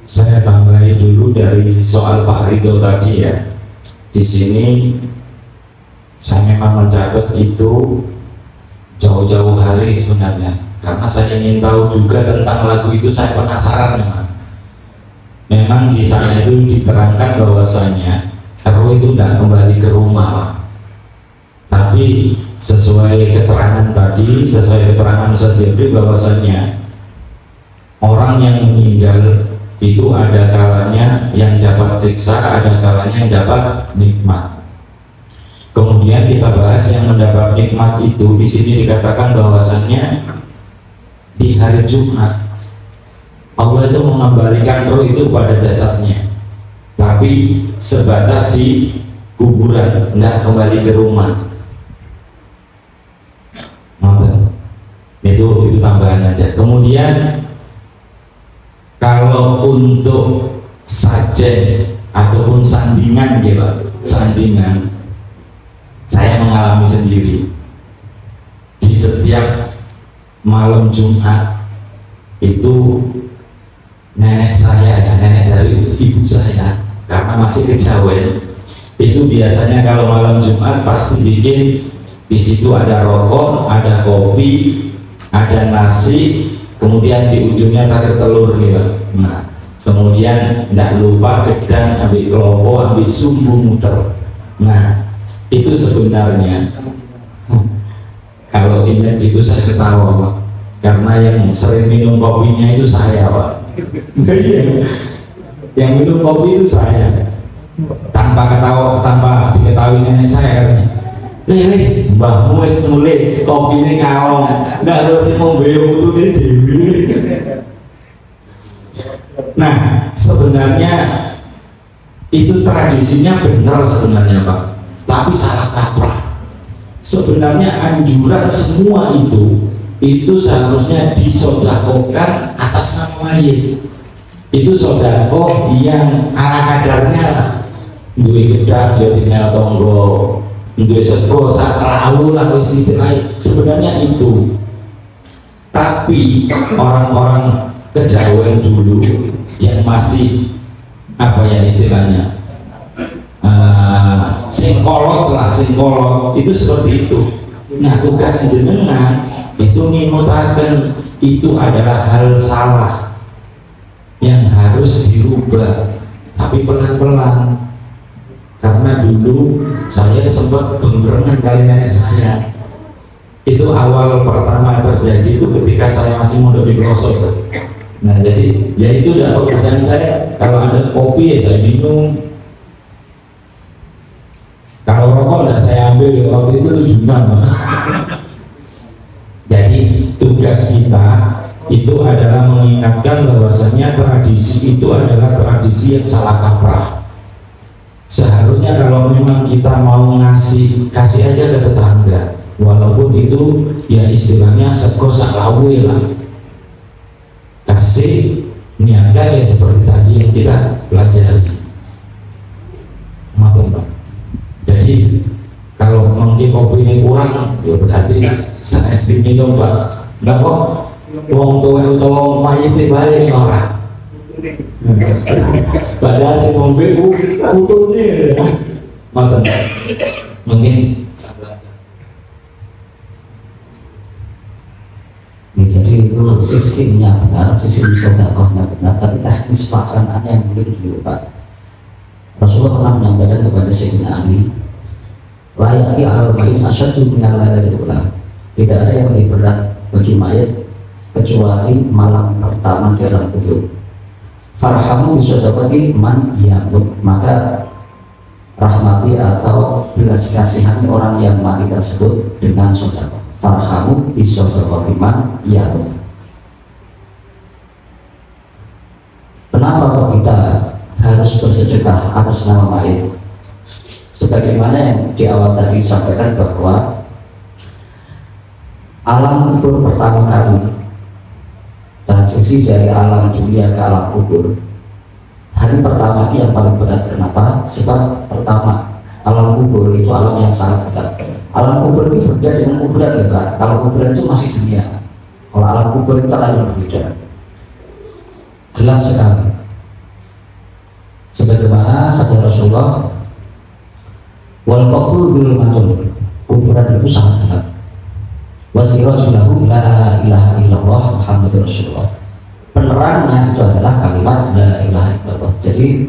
Saya tambahin dulu dari soal Pak Ridho tadi ya. Di sini saya memang mencatat itu jauh-jauh hari sebenarnya, karena saya ingin tahu juga tentang lagu itu. Saya penasaran memang di sana itu diterangkan bahwasanya roh itu tidak kembali ke rumah, tapi sesuai keterangan tadi, sesuai keterangan Ustaz Jeffrey, bahwasanya orang yang meninggal itu ada kalanya yang dapat siksa, ada kalanya yang dapat nikmat. Kemudian kita bahas yang mendapat nikmat itu di sini dikatakan bahwasannya di hari Jumat Allah itu mengembalikan roh itu pada jasadnya, tapi sebatas di kuburan, tidak kembali ke rumah. Itu tambahan aja. Kemudian kalau untuk sajen ataupun sandingan, ya Pak, sandingan, saya mengalami sendiri di setiap malam Jumat itu. Nenek saya, ya, nenek dari ibu saya, karena masih kejawen, itu biasanya kalau malam Jumat pasti bikin di situ ada rokok, ada kopi, ada nasi, kemudian di ujungnya tarik telur nih Pak. Nah, kemudian tidak lupa gedang, ambil kelopo, ambil sumbu muter. Nah, itu sebenarnya kalau ingat itu saya ketawa Pak, karena yang sering minum kopinya itu saya Pak. Yang minum kopi itu saya, tanpa diketahui nenek saya katanya, "Lele, mbahmu wis mulai kopine kaong, ndak harus ngombe putune dhewe." Nah, sebenarnya itu tradisinya benar sebenarnya Pak, tapi salah kaprah. Sebenarnya anjuran semua itu seharusnya disodakokan atas nama mayit. Itu sodako yang ala kadarnya lah, duit gedak, dia tinggal tonggo, duit sego, sakrawu lah, istilahnya sebenarnya itu. Tapi orang-orang kejawen dulu yang masih apa ya istilahnya singkolot itu seperti itu. Nah, tugas jenengan itu ngimutaken itu adalah hal salah yang harus dirubah, tapi pelan-pelan. Karena dulu saya sempat berenang kali nenek saya. Itu awal pertama terjadi itu ketika saya masih mondok di pelosok. Nah, jadi ya itu udah pekerjaan saya. Kalau ada kopi ya saya minum. Kalau rokok udah saya ambil, waktu itu tujuan. Jadi tugas kita itu adalah mengingatkan bahwasanya tradisi itu adalah tradisi yang salah kaprah. Seharusnya kalau memang kita mau kasih aja ke tetangga, walaupun itu ya istilahnya sego saklawe lah, kasih, niatkan ya seperti tadi yang kita pelajari. Maaf Pak. Jadi kalau mungkin kopi ini kurang, ya berarti saya minum Pak. Enggak kok. Wong tua mayit balik orang. Padahal si ngombe utune. Maten. Mungkin ya, jadi itu sistemnya benar, sistem sodakohnya benar, tapi teknis pelaksanaannya yang mungkin dulu Pak. Rasulullah pernah menyampaikan kepada Sayyidina Ali, layaknya al-mayit asyaddu minal lailatul ula. Tidak ada yang lebih berat bagi mayat kecuali malam pertama di alam kubur. Farhamu bisadaqati man yamut, maka rahmati atau belas kasihani orang yang mati tersebut dengan sedekah. Farhamu bisadaqati man yamut. Kenapa kok kita harus bersedekah atas nama mayit? Sebagaimana yang di awal tadi disampaikan bahwa alam kubur pertama kali, transisi dari alam dunia ke alam kubur, hari pertama itu yang paling berat. Kenapa? Sebab pertama, alam kubur itu alam yang sangat berat. Alam kubur itu berbeda dengan kuburan ya Pak. Kalau kuburan itu masih dunia, kalau alam kubur itu lain berbeda, gelap sekali. Sebagaimana sabda Rasulullah, wal qabru dzulmatun, kuburan itu sangat gelap. Wasiratulahu la ilaha illallah Muhammadur Rasulullah, penerangnya itu adalah kalimat la ilaha illallah. Jadi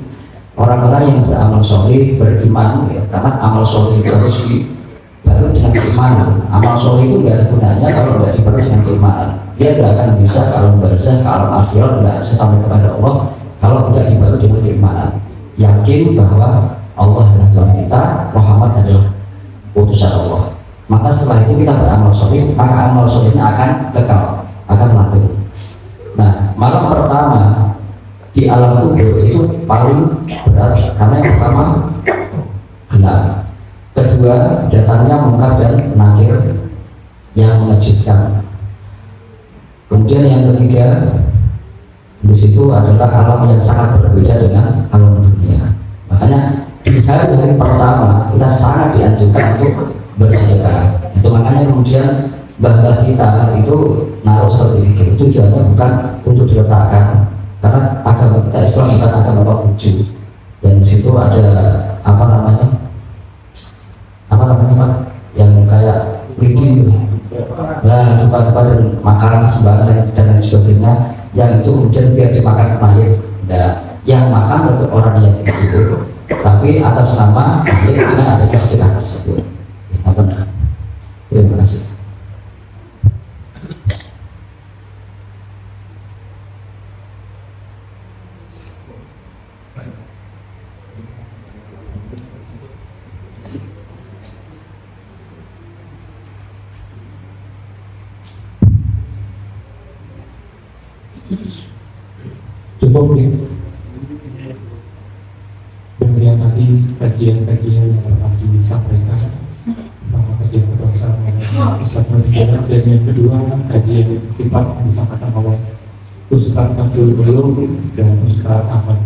orang-orang yang beramal soleh, beriman ya, karena amal soleh itu harus dibalut dengan keimanan. Amal soleh itu tidak ada gunanya kalau tidak dibalut dengan keimanan. Dia tidak akan bisa kalau barzah, kalau akhirat tidak bisa sampai kepada Allah kalau tidak dibalut dengan keimanan. Yakin bahwa Allah adalah Tuhan kita, Muhammad adalah utusan Allah. Maka setelah itu kita beramal soleh, maka amal solehnya akan kekal, akan langgeng. Nah, malam pertama di alam kubur itu paling berat karena yang pertama gelap, kedua datangnya Munkar dan Nakir yang mengejutkan, kemudian yang ketiga di situ adalah alam yang sangat berbeda dengan alam dunia. Makanya di hari-hari pertama kita sangat dianjurkan untuk bersedekah. Itu makanya kemudian mbah-mbah kita itu naruh seperti itu. Tujuannya bukan untuk diletakkan, karena agama kita Islam bukan agama Konghucu. Dan di situ ada apa namanya Pak, yang kayak lidi itu. Nah, dupa-dupa dan makanan sembarangan dan lain sebagainya, yang itu kemudian biar dimakan mayat. Nah, yang makan tetap orang yang itu, tapi atas nama kita adanya sedekah tersebut. Terima kasih. Cukup ya. Kemudian tadi kajian-kajian yang telah disampaikan tentang kajian kedua dan yang kedua kajian sifat yang disampaikan oleh Ustaz Abdul Belum dan Ustaz Ahmad.